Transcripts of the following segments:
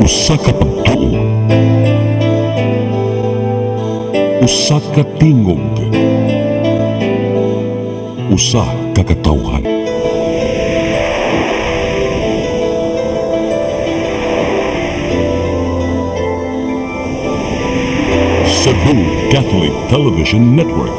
Usa ka pagtuo, usa ka tingog, usa ka katawhan. Cebu Catholic Television Network.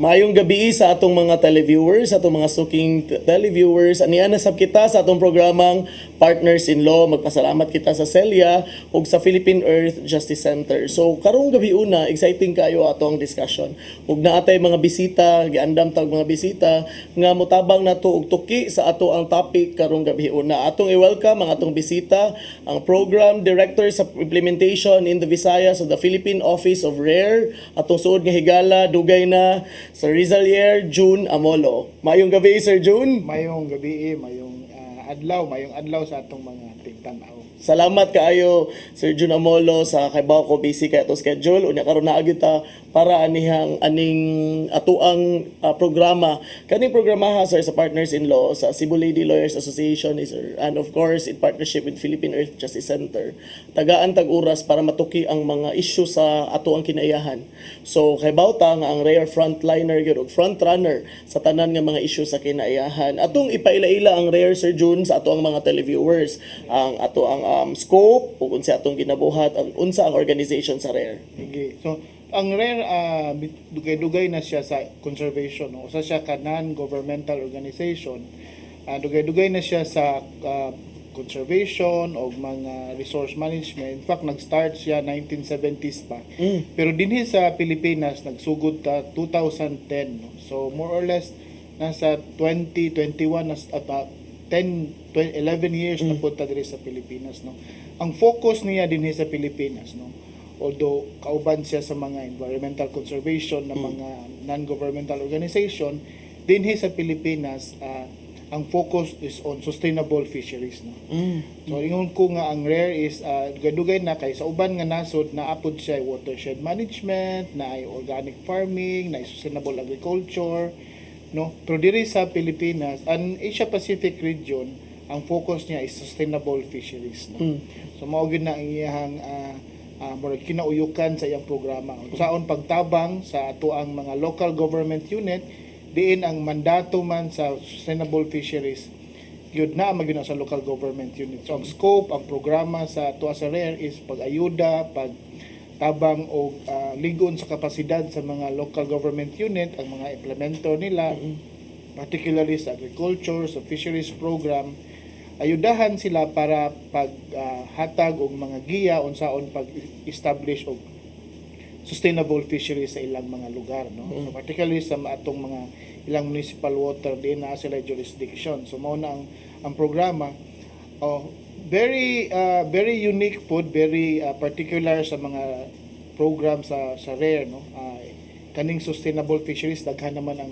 Mayong gabi sa atong mga televiewers, atong mga suking televiewers. Aniya na sab kita sa atong programang Partners in Law. Magpasalamat kita sa Celia ug sa Philippine Earth Justice Center. So karong gabi una, exciting kayo ato ang discussion. Ug naatay mga bisita, giandam tag mga bisita nga motabang nato og tuki sa ato ang topic karong gabi una. Atong i-welcome ang atong bisita, ang Program Director sa Implementation in the Visayas of the Philippine Office of RARE. Atong suod nga higala, dugay na Sir Rizalier June Amolo. Mayong gabi, Sir June. Mayong gabi, mayong adlaw sa atong mga tigtanaw. Salamat kaayo, Sir June Amolo, sa kaybaw ko busy kay atong schedule. Unya karon naa kita para aning atuang programa. Kaning programa ha, sir, sa Partners in Law sa Cebu Lady Lawyers Association, sir, and of course in partnership with Philippine Earth Justice Center. Tagaan tag oras para matuki ang mga issue sa atuang kinaiyahan. So kaybaw ta nga ang rare frontliner gyud ug frontrunner sa tanan nga mga issue sa kinaiyahan. Atong ipaila-ila ang rare, Sir June, sa atuang mga televiewers, ang atuang scope ug unsa atong ginabuhat, ang unsa ang organization sa RARE. Okay. So ang RARE dugay-dugay na siya sa conservation, no? Usa siya ka non-governmental organization. Dugay-dugay na siya sa conservation o mga resource management. In fact, nag-start siya 1970s pa. Pero dinhi sa Pilipinas nagsugod ta 2010, no? So more or less nasa 2021 at 11 years na punta diri sa Pilipinas, no. Ang focus niya dinhi sa Pilipinas, no. Although kauban siya sa mga environmental conservation na mga non-governmental organization, dinhi sa Pilipinas ang focus is on sustainable fisheries, no. So ingon ko nga ang RARE is dugay na kay sa uban nga nasod naapod siya watershed management, na ay organic farming, na ay sustainable agriculture, no. Pero diri sa Pilipinas, ang Asia Pacific region, ang focus niya is sustainable fisheries, no. So mao gyud na ang iyang murag kinauyukan sa iyang programa. Saon pagtabang sa ato ang mga local government unit, diin ang mandato man sa sustainable fisheries gyud na magyud sa local government unit. So ang scope, ang programa sa ato sa RARE is pag-ayuda, pagtabang o ligon sa kapasidad sa mga local government unit, ang mga implementer nila, particularly sa agriculture, sa fisheries program. Ayudahan sila para paghatag og mga giya unsaon pag-establish og sustainable fisheries sa ilang mga lugar, no. So particularly sa atong mga ilang municipal water din na sila jurisdiction. So mao na ang programa very unique food, very particular sa mga program sa RARE, no. Kaning sustainable fisheries daghan naman ang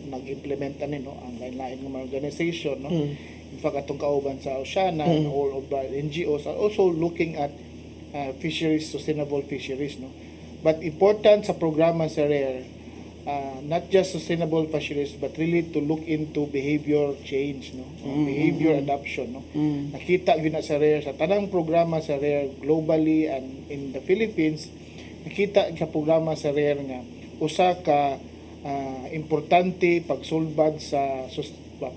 nag-implement ani, no, ang lain-lain nga mga organization, no. In fact, atong kauban sa Oceana, all of the NGOs are also looking at fisheries, sustainable fisheries, no. But important sa programa sa RARE, not just sustainable fisheries, but really to look into behavior change, no, behavior adoption, no. Nakita gyud na sa RARE sa tanang programa sa RARE globally and in the Philippines, nakita sa programa sa RARE nga usa ka importante pagsulbad sa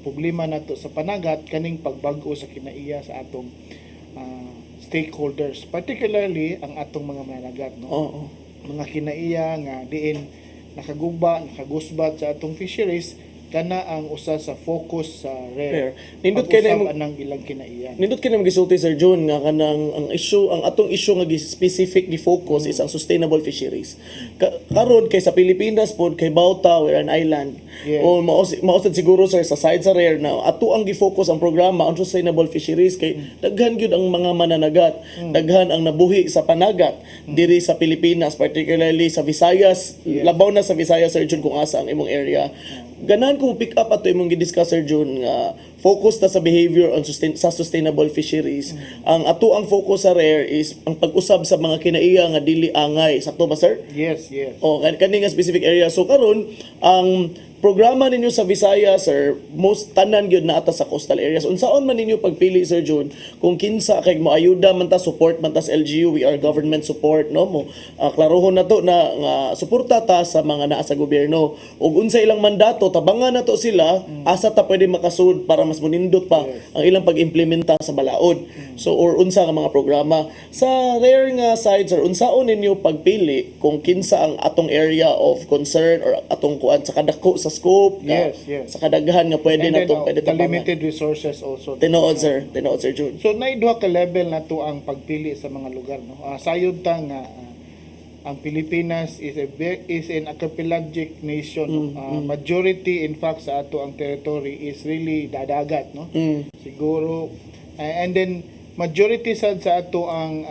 problema nato sa panagat kaning pagbag-o sa kinaiya sa atong stakeholders, particularly ang atong mga managat, no. Mga kinaiya nga diin nakagugba, nakagusbat sa atong fisheries kana ang usa sa focus sa Rare. rare. Nindot kay na Pag-usab anang ilang kinaiyan. Nindot kay na gisulti Sir John nga kanang ang atong issue nga specific gi-focus is ang sustainable fisheries. Karon kay sa Pilipinas pod kay Bauta, we're an island. Yes. O mausad siguro sir sa side sa rare na ato ang gi-focus ang programa ang sustainable fisheries kay daghan gyud ang mga mananagat, daghan ang nabuhi sa panagat diri sa Pilipinas, particularly sa Visayas, labaw na sa Visayas Sir John kung asa ang imong area. Ganahan kung pick up ato imong gidiscuss Sir John nga focus ta sa behavior on sa sustainable fisheries. Ang ato ang focus sa rare is ang pag-usab sa mga kinaiya nga dili angay. Sakto ba sir? Yes, yes. O kani nga specific area. So karon ang programa ninyo sa Visayas sir, most tanan gyud na ata sa coastal areas. Unsaon man ninyo pagpili Sir John kung kinsa kay mo ayuda man ta, support man ta sa LGU, we are government support no mo. Klarohon na to na nga suporta ta sa mga naa sa gobyerno ug unsa ilang mandato tabangan na to sila asa ta pwede makasud para mas munindot pa ang ilang pag-implementa sa balaod. So or unsa nga mga programa sa rare nga side sir, unsaon ninyo pagpili kung kinsa ang atong area of concern or atong kuan sa kadako sa scope Yes, yes. sa kadaghan nga pwede And na then, to pwede the tabangan. limited resources also. Tinuod sir June. So duha ka level na to ang pagpili sa mga lugar no. Sayod ta nga ang Pilipinas is an archipelagic nation. Majority in fact sa ato ang territory is really dadagat no. Siguro and then majority sad sa ato ang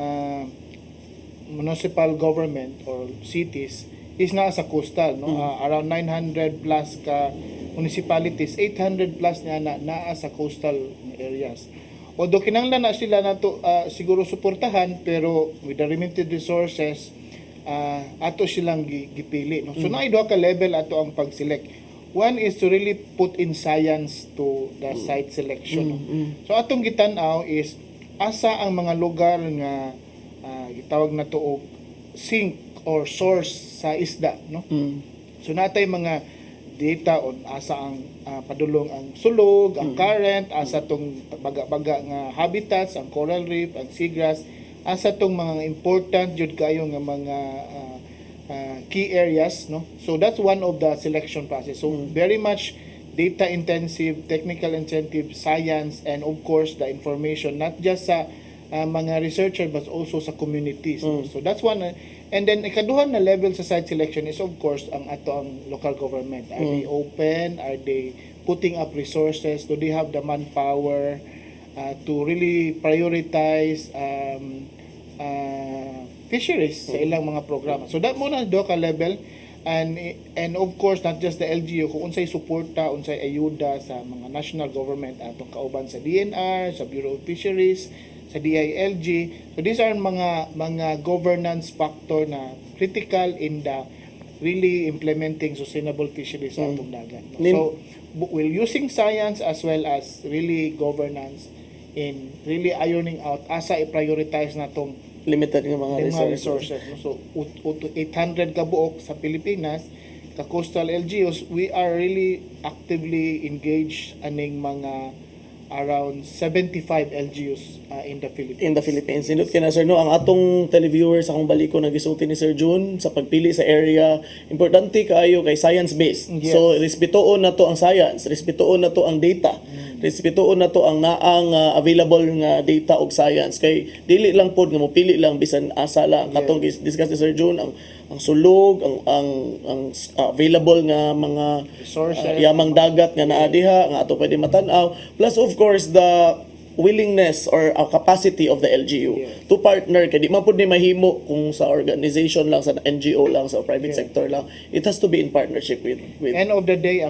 municipal government or cities is na sa coastal no. Around 900 plus ka municipalities, 800 plus na sa coastal areas. Although kinahanglan na sila nato siguro suportahan pero with the limited resources ato silang gipili no. So naay duha ka level ato ang pag-select. One is to really put in science to the site selection no. So atong gitan-aw is asa ang mga lugar nga gitawag na to og sink or source sa isda no. So natay mga data on asa ang padulong ang sulog, ang current, asa tong baga-baga nga habitats, ang coral reef, ang seagrass, asa tong mga important jud kayo nga mga key areas no. So that's one of the selection process. So very much data intensive, technical intensive, science, and of course the information not just sa mga researcher but also sa communities. So that's one. And then ikaduha na level sa site selection is of course ang ato ang local government. Are they open? Are they putting up resources? Do they have the manpower to really prioritize fisheries sa ilang mga programa? So that muna do ka level. And of course not just the LGU, kung unsay suporta, unsay ayuda sa mga national government atong kauban sa DNR, sa Bureau of Fisheries, sa DILG. So these are mga governance factor na critical in the really implementing sustainable fisheries sa atong dagat. So we're using science as well as really governance in really ironing out asa i-prioritize natong Limited nga mga resources. So 800 ka buok sa Pilipinas ka coastal LGUs, we are really actively engaged aning mga around 75 LGUs in the Philippines. In the Philippines. Sindot kina sir no, ang atong televiewers akong baliko nagisulti ni Sir June sa pagpili sa area, importante kaayo kay science based. Yes. So respetuon na to ang science, respetuon na to ang data. Respetuon na to ang naang available nga data og science kay dili lang pod nga mopili lang bisan asa lang katong discuss ni Sir June ang sulog, ang available nga mga Resources. yamang dagat nga naa diha nga ato pwede matan-aw, plus of course the willingness or capacity of the LGU to partner kay di man pud ni mahimo kung sa organization lang, sa NGO lang, sa private sector lang. It has to be in partnership with End of the day,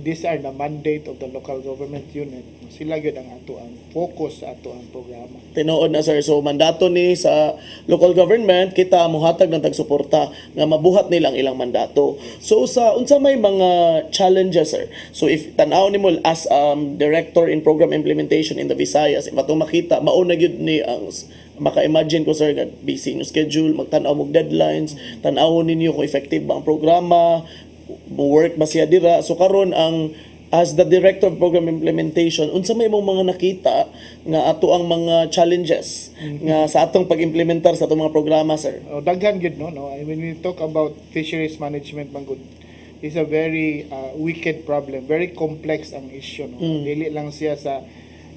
these are the mandate of the local government unit. Sila gyud ang ato ang focus sa ato ang programa. tinuod na sir. So mandato ni sa local government kita mohatag ng tagsuporta nga mabuhat nila ang ilang mandato. So sa unsa may mga challenges sir. So if tan-aw nimo as director in program implementation in the Visayas, if atong makita mao na gyud ni ang maka-imagine ko sir nga busy yung schedule, magtan-aw mo deadlines, tan-awon ninyo kung effective ba ang programa, work ba siya dira. So karon ang as the director of program implementation, unsa may mong mga nakita nga ato ang mga challenges nga sa atong pag-implementar sa atong mga programa sir? Daghan gyud no. When we talk about fisheries management man gud, is a very wicked problem, very complex ang issue, no? Dili lang siya sa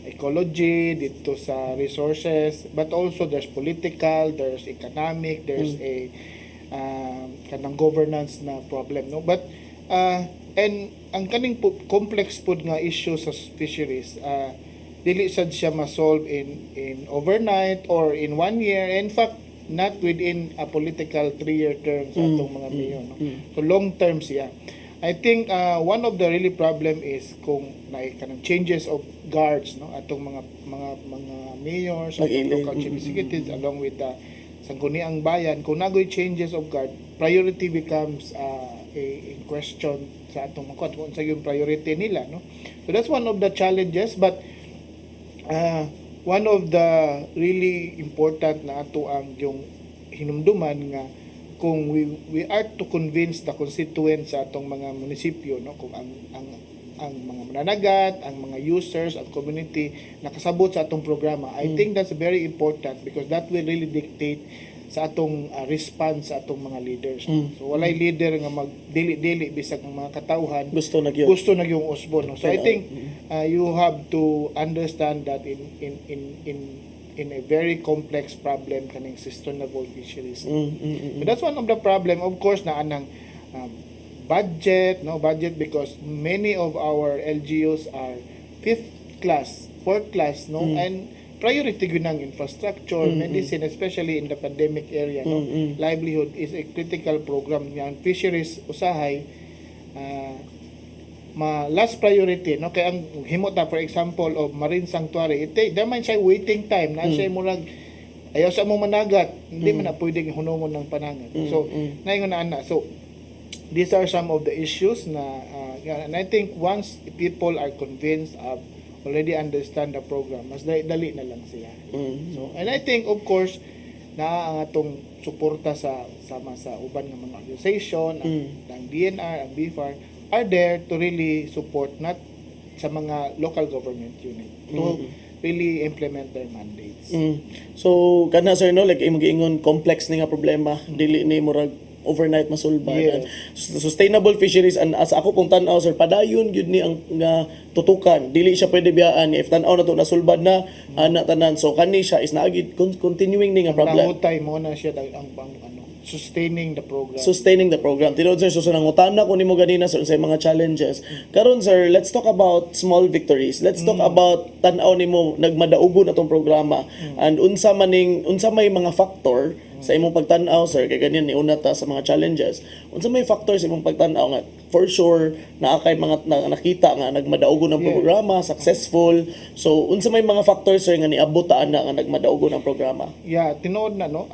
ecology, dito sa resources, but also there's political, there's economic, there's a kanang governance na problem, no? But and ang kaning complex pud nga issue sa fisheries, dili sad siya ma-solve in overnight or in 1 year. In fact, not within a political 3-year term sa atong mga mayor, no? So long term siya. I think one of the really problem is kung kanang changes of guards, no, atong mga mayors at local chief executives along with the sangguniang bayan. Kung nagoy changes of guard, priority becomes a question sa atong mga kung sa yung priority nila, no. So that's one of the challenges, but one of the really important na ato ang yung hinumduman nga kung we are to convince the constituents sa atong mga munisipyo, no, kung ang mga mananagat, ang mga users, ang community nakasabot sa atong programa, I think that's very important because that will really dictate sa atong response sa atong mga leaders. So walay leader nga magdili-dili bisag ang mga katawhan gusto nagyong usbon, no? So I think you have to understand that in a very complex problem kaning sustainable fisheries. So that's one of the problem, of course, na anang budget because many of our LGUs are 5th class, 4th class, no, and priority gyud ang infrastructure, medicine, especially in the pandemic area, no. Livelihood is a critical program yan. Fisheries usahay last priority, no, kay ang himota for example of marine sanctuary, there man siya waiting time na siya murag ayaw sa mo managat, hindi man na pwedeng hunungon ng panangat. So naingon na ana. So these are some of the issues na and I think once people are convinced of already understand the program, mas dali na lang siya. So and I think of course na ang atong suporta sa uban ng mga organization, ang DNR, ang BFAR are there to really support not sa mga local government unit to really implement their mandates. So kana sir, no, like imong giingon complex ni nga problema, dili ni murag overnight masulba. Yes. Sustainable fisheries, and as ako pong tan-aw sir, padayon gyud ni ang nga tutukan, dili siya pwede biyaan if tan-aw na to nasulbad na ana tanan. So kani siya is naagid continuing ni nga problem. Nangutay mo na siya ang sustaining the program. Tinuod sir, susunang utana ko nimo ganina sir sa mga challenges. Karon sir, let's talk about small victories. Let's talk about tan-aw nimo nagmadaugon atong programa and unsa may mga factor sa imong pagtan-aw sir, kay ganyan ni una ta sa mga challenges. Unsa may factor sa imong pagtan-aw nga for sure naa kay mga nakita nga nagmadaugon ang programa, successful. So unsa may mga factors sir nga niabot ta ana nga nagmadaugon ang programa? Yeah, tinuod na, no.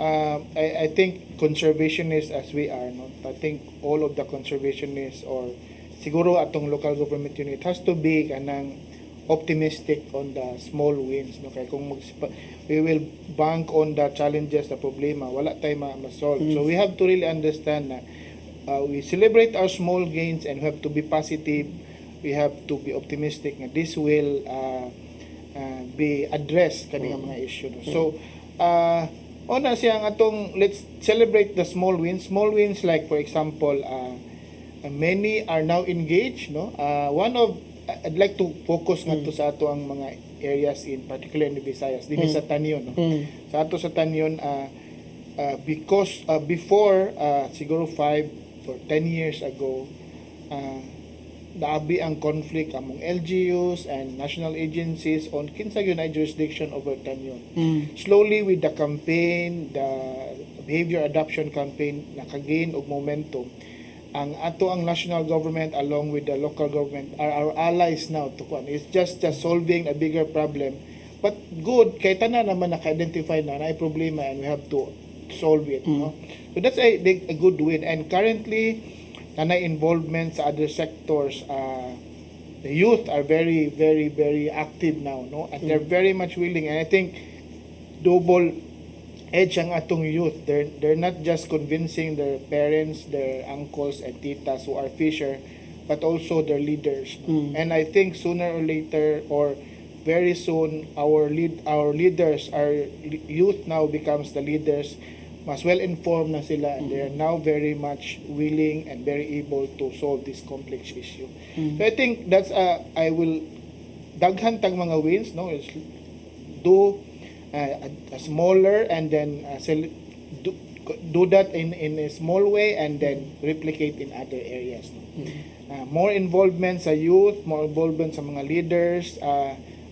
I think conservationists as we are, no. I think all of the conservationists or siguro atong local government unit has to be kanang optimistic on the small wins, no, kay kung we will bank on the challenges, the problema, wala tayo ma-solve. So we have to really understand na we celebrate our small gains and we have to be positive. We have to be optimistic na this will be addressed kaning mga issue, no? So ona siya atong let's celebrate the small wins like for example many are now engaged, no. One of I'd like to focus nga to sa ato ang mga areas in particular in the Visayas, dinhi sa Tanyon, no. Sa ato sa Tanyon because before siguro 5 or 10 years ago naabi ang conflict among LGUs and national agencies on kinsa gyud ay jurisdiction over Tanyon. Slowly with the campaign, the behavior adoption campaign, nakagain og momentum. Ang ato ang national government along with the local government are our allies now to kuan. It's just solving a bigger problem. But good kay tanan naman naka-identify na ay problema and we have to solve it, no. So that's a good win, and currently nanay involvement sa other sectors. The youth are very very very active now, no, and they're very much willing, and I think double edge ang atong youth. They're not just convincing their parents, their uncles and titas who are fisher, but also their leaders. And I think sooner or later or very soon our leaders, our youth now becomes the leaders mas well-informed na sila, and they are now very much willing and very able to solve this complex issue. So I think that's I will daghan tag mga wins, no, is do a smaller, and then do that in a small way, and then replicate in other areas, no? More involvement sa youth, more involvement sa mga leaders.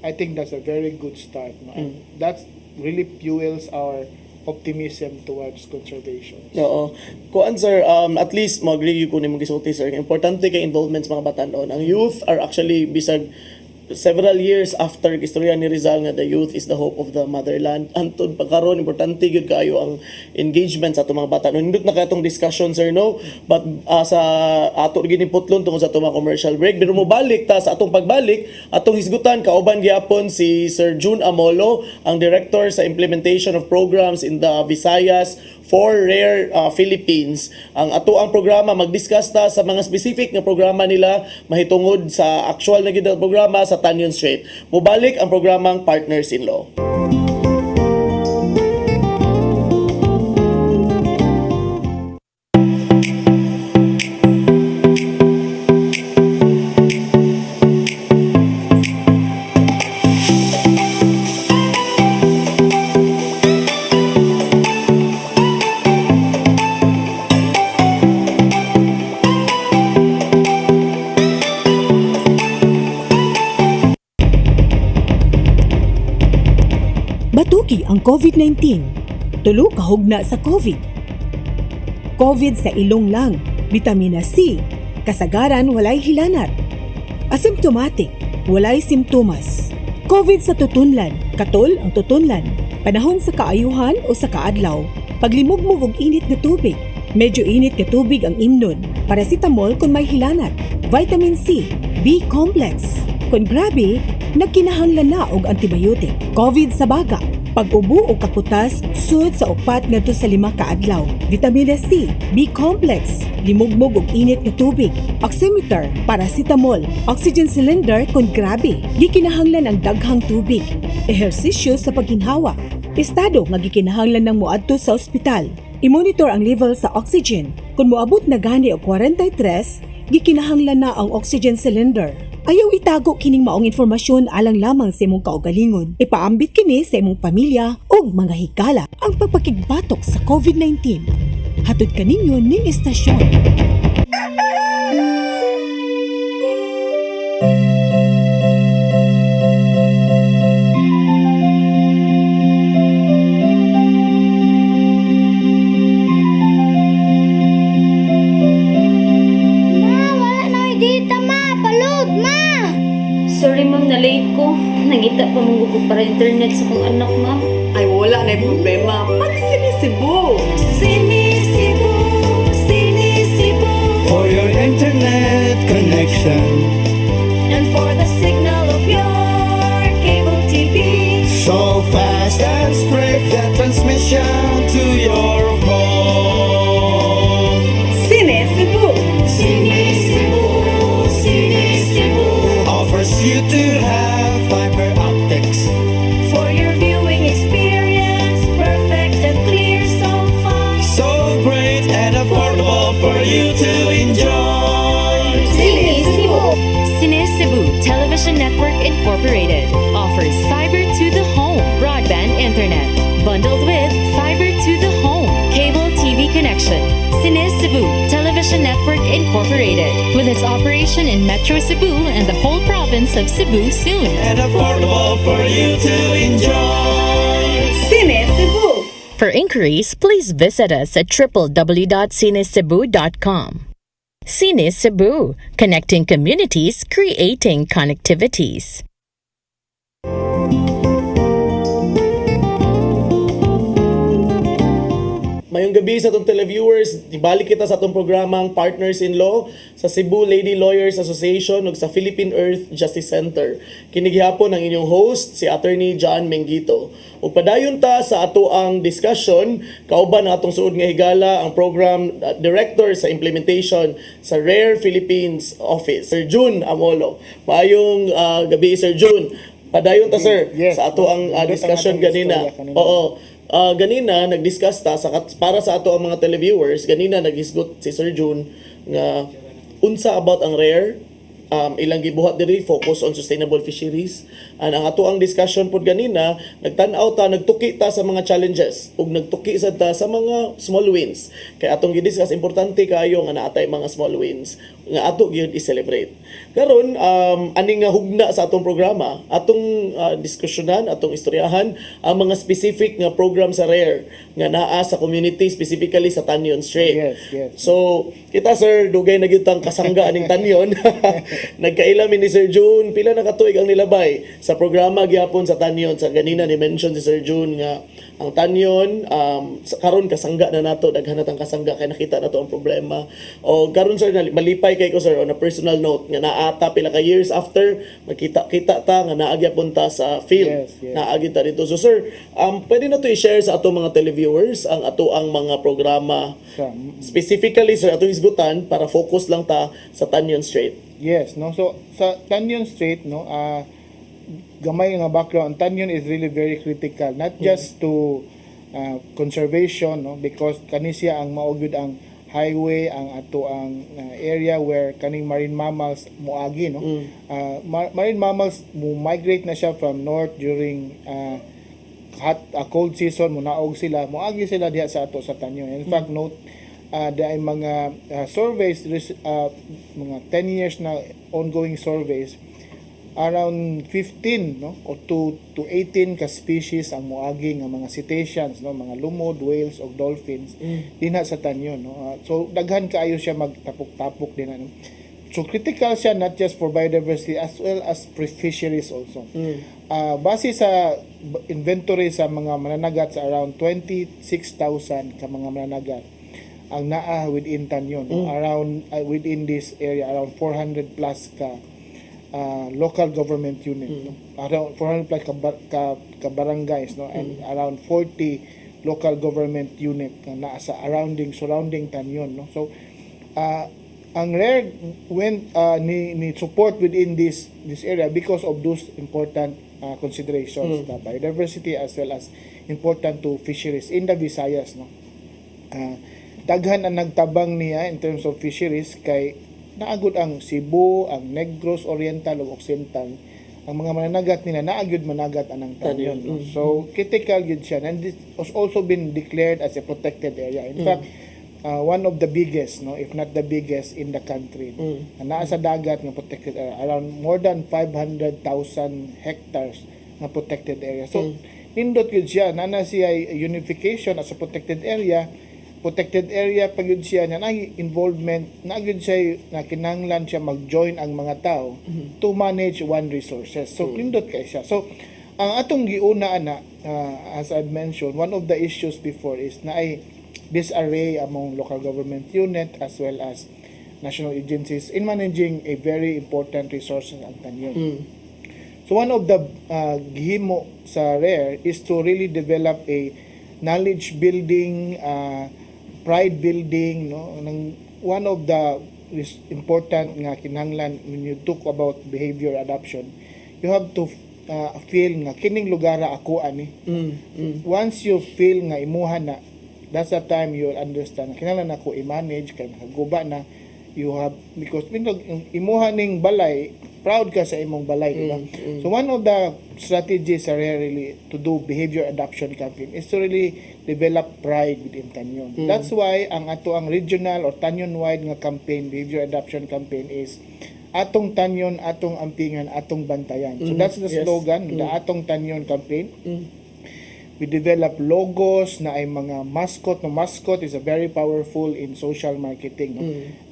I think that's a very good start, no? And that really fuels our optimism towards conservation. Oo. Kuan sir, at least mag-agree ko nimong gisulti sir. Importante kay involvement sa mga batanon. Ang youth are actually bisag several years after istorya ni Rizal nga the youth is the hope of the motherland. Antod pagkaron importante gyud kaayo ang engagement sa atong mga bata. Nindot na katong discussion sir, no, but sa ato gini putlon tungod sa atong mga commercial break, pero mo balik ta sa atong pagbalik atong hisgutan kauban gyapon si Sir June Amolo, ang director sa implementation of programs in the Visayas for Rare Philippines. Ang ato ang programa mag-discuss ta sa mga specific nga programa nila mahitungod sa actual na gyud programa sa Tanyon Strait. Mubalik ang programang Partners in Law. Batuki ang COVID-19. Tulo kahugna sa COVID. COVID sa ilong lang, vitamina C, kasagaran walay hilanat. Asymptomatic, walay simptomas. COVID sa tutunlan, katol ang tutunlan. Panahon sa kaayuhan o sa kaadlaw, paglimugmog og init nga tubig. Medyo init nga tubig ang imnon. Paracetamol kung may hilanat. Vitamin C, B-complex. Kung grabe, nagkinahanglan na og antibiotic. COVID sa baga, pag-ubo o kaputas, sud sa upat ngadto sa 5 ka adlaw. Vitamina C, B-complex, limugmog og init nga tubig, oximeter, paracetamol, oxygen cylinder kung grabe. Gikinahanglan ang daghang tubig, ehersisyo sa pagginhawa, estado nga gikinahanglan ng moadto sa ospital. I-monitor ang level sa oxygen. Kung moabot na gani og 43, gikinahanglan na ang oxygen cylinder. Ayaw itago kining maong informasyon alang lamang sa imong kaugalingon. Ipaambit kini sa imong pamilya o mga higala ang pagpakigbatok sa COVID-19. Hatod kaninyo ning istasyon. Sorry ma'am, na-late ko. Nangita pa mong gugod para internet sa kong anak ma'am. Ay wala na yung problema. Pag sinisibo. Sinisibo, sinisibo. For your internet connection And for the signal of your cable TV. so fast and straight, the transmission to your home. Sinisibo. Sinisibo, Sinisibo. offers you to have fiber optics. For your viewing experience, perfect and clear so far. So great and affordable for you to enjoy. Cine Cebu Television Network Incorporated offers fiber to the home broadband internet bundled with fiber to the home cable TV connection. Cine Cebu Television Network Incorporated with its operation in Metro Cebu and the whole province of Cebu soon. And affordable for you to enjoy. Sinisibo. For inquiries, please visit us at www.cinecebu.com. Cine Cebu, connecting communities, creating connectivities. Mayong gabi sa atong televiewers, ibalik kita sa atong programang Partners in Law sa Cebu Lady Lawyers Association ug sa Philippine Earth Justice Center. Kinigihapon ang inyong host si Atty. John Menguito. Ug padayon ta sa ato ang discussion kauban ang atong suod nga higala ang program director sa implementation sa Rare Philippines Office, Sir June Amolo. Maayong gabi Sir June. Padayon ta sir Yes. sa ato ang Padayon ta discussion nga atong ganina. istorya kanina. Oo. ganina nag-discuss ta para sa ato ang mga televiewers, ganina naghisgot si Sir June nga unsa about ang rare, ilang gibuhat diri focus on sustainable fisheries. And ang ato ang discussion pod ganina, nagtan-aw ta, nagtuki ta sa mga challenges ug nagtuki sad ta sa mga small wins. Kay atong gidiscuss, importante kayo nga naatay mga small wins nga ato gyud i-celebrate. Karon ani nga hugna sa atong programa, atong diskusyonan, atong istoryahan ang mga specific nga program sa rare nga naa sa community, specifically sa Tanyon Strait. Yes. So, kita sir, dugay na gyud tang kasangga aning Tanyon. Nagkailamin ni Sir June, pila na katuig ang nilabay sa programa gyapon sa Tanyon. Sa ganina ni mention si Sir June nga ang Tanyon karon kasangga na nato, daghan na tang kasangga kay nakita nato ang problema. O karon sir, malipay kay ko sir on a personal note nga naata pila ka years after makita-kita ta nga naagyapon ta sa field. Yes. Naagi ta dito. So sir, pwede na to i-share sa ato mga televiewers ang ato ang mga programa specifically sir atong isgutan para focus lang ta sa Tanyon Strait. Yes, no. So sa Tanyon Strait, no, gamay nga background, Tanyon is really very critical, not just to conservation, no, because kani siya ang maugid ang highway, ang ato ang area where kaning marine mammals moagi, no. Marine mammals mo migrate na siya from north during cold season, munaog sila, moagi sila diha sa ato sa Tanyon. In fact, note dahil mga surveys, mga 10 years na ongoing surveys, around 15 no o to 18 ka species ang moagi nga mga cetaceans, no, mga lumod, whales o dolphins dinha sa Tanyon, no. So daghan kaayo siya magtapok-tapok din, ano. So critical siya not just for biodiversity as well as fisheries also. Base sa inventory sa mga mananagat, sa around 26,000 ka mga mananagat ang naa within Tanyon, no? Around within this area, around 400 plus ka local government unit, no? Around 400 plus ka barangays, no, and around 40 local government unit na naa sa surrounding Tanyon, no. So ang rare when ni support within this area because of those important considerations, the biodiversity as well as important to fisheries in the Visayas, no. Daghan ang nagtabang niya in terms of fisheries kay naagud ang Cebu, ang Negros Oriental ug Occidental, ang mga mananagat nila naagud managat anang Tanyon, no? So critical gid siya, and this was also been declared as a protected area. In fact, one of the biggest, no, if not the biggest in the country, naa sa dagat nga protected area, around more than 500,000 hectares na protected area. So nindot gid siya, nana siya unification as a protected area pagud siya na involvement na gud siya na kinahanglan siya mag-join ang mga tao to manage one resources. So pindot kay siya. So ang atong giuna ana, as I've mentioned, one of the issues before is na ay disarray among local government unit as well as national agencies in managing a very important resources ang Tanyon. So one of the gihimo sa rare is to really develop a knowledge building, pride building, no. One of the important nga kinahanglan when you talk about behavior adoption, you have to feel nga kining lugar ako ani. Once you feel nga imuha na, that's the time you'll understand kinahanglan ako i-manage kay nakaguba na, you have, because imuha ning balay, proud ka sa imong balay, diba? So one of the strategies are really to do behavior adoption campaign is to really develop pride within Tanyon. That's why ang ato ang regional or Tanyon-wide nga campaign, behavior adoption campaign, is atong Tanyon, atong ampingan, atong bantayan. So that's the slogan, the Atong Tanyon campaign. We develop logos na ay mga mascot. No, mascot is a very powerful in social marketing, no?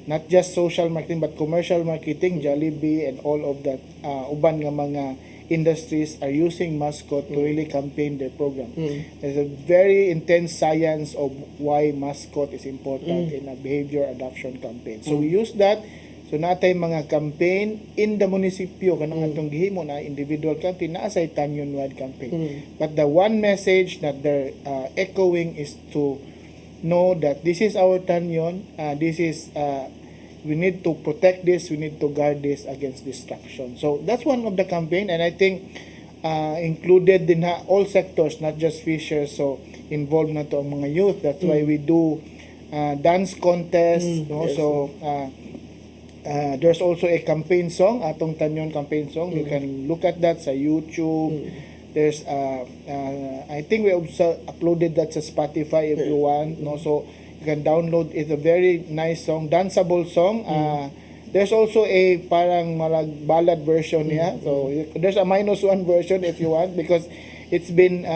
Not just social marketing but commercial marketing. Jollibee and all of that uban nga mga industries are using mascot to really campaign their program. There's a very intense science of why mascot is important in a behavior adoption campaign. So we use that. So natay mga campaign in the munisipyo kanang atong gihimo na individual campaign na asay Tanyon-wide campaign. But the one message that they're echoing is to know that this is our Tanyon, this is we need to protect this, we need to guard this against destruction. So that's one of the campaign, and I think included din all sectors, not just fishers. So involved na to ang mga youth. That's why we do dance contest, no? Yes. So there's also a campaign song, atong Tanyon campaign song. You can look at that sa YouTube. There's I think we also uploaded that sa Spotify if you want, no? So you can download. It's a very nice song, danceable song. There's also a parang malag ballad version niya. So there's a -1 version if you want, because it's been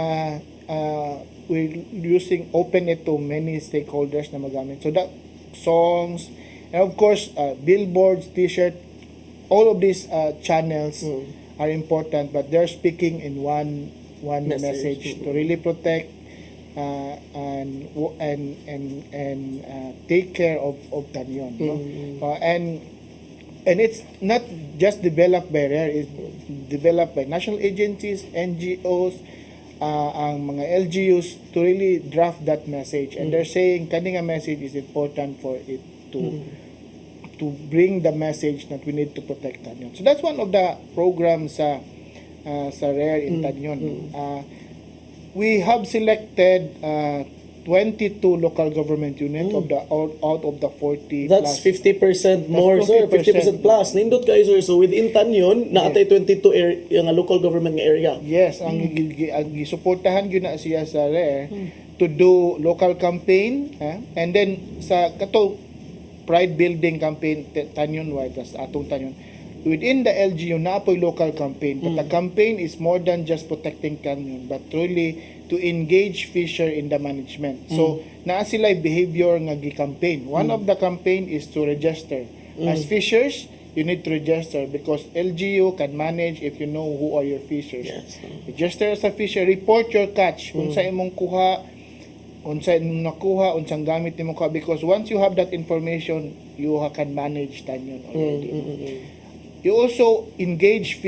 we're using open it to many stakeholders na magamit. So that songs, and of course billboards, t-shirt, all of these channels are important, but they're speaking in one message to really protect and take care of Tanyon, no? And it's not just developed by RARE, it's developed by national agencies, NGOs, ang mga LGUs to really draft that message. And they're saying kaning message is important for it to bring the message that we need to protect Tanyon. So that's one of the programs sa RARE in Tanyon. We have selected 22 local government units of the out of the 40 That's plus. 50% more, That's sir. 50% 50%. plus. Nindot kayo, sir. So within Tanyon, naatay 22 yung local government nga area. Yes, ang gisuportahan gyud na siya sa RARE to do local campaign, and then sa kato pride building campaign Tanyon wide tas atong Tanyon. Within the LGU na apoy local campaign, but the campaign is more than just protecting Tanyon, but truly to engage fisher in the management. So naa sila behavior nga gi-campaign. One of the campaign is to register. As fishers, you need to register because LGU can manage if you know who are your fishers. Yes. Register as a fisher, report your catch. Unsa imong kuha, unsa imong nakuha, unsang gamit nimo ka, because once you have that information, you can manage Tanyon already. You also engage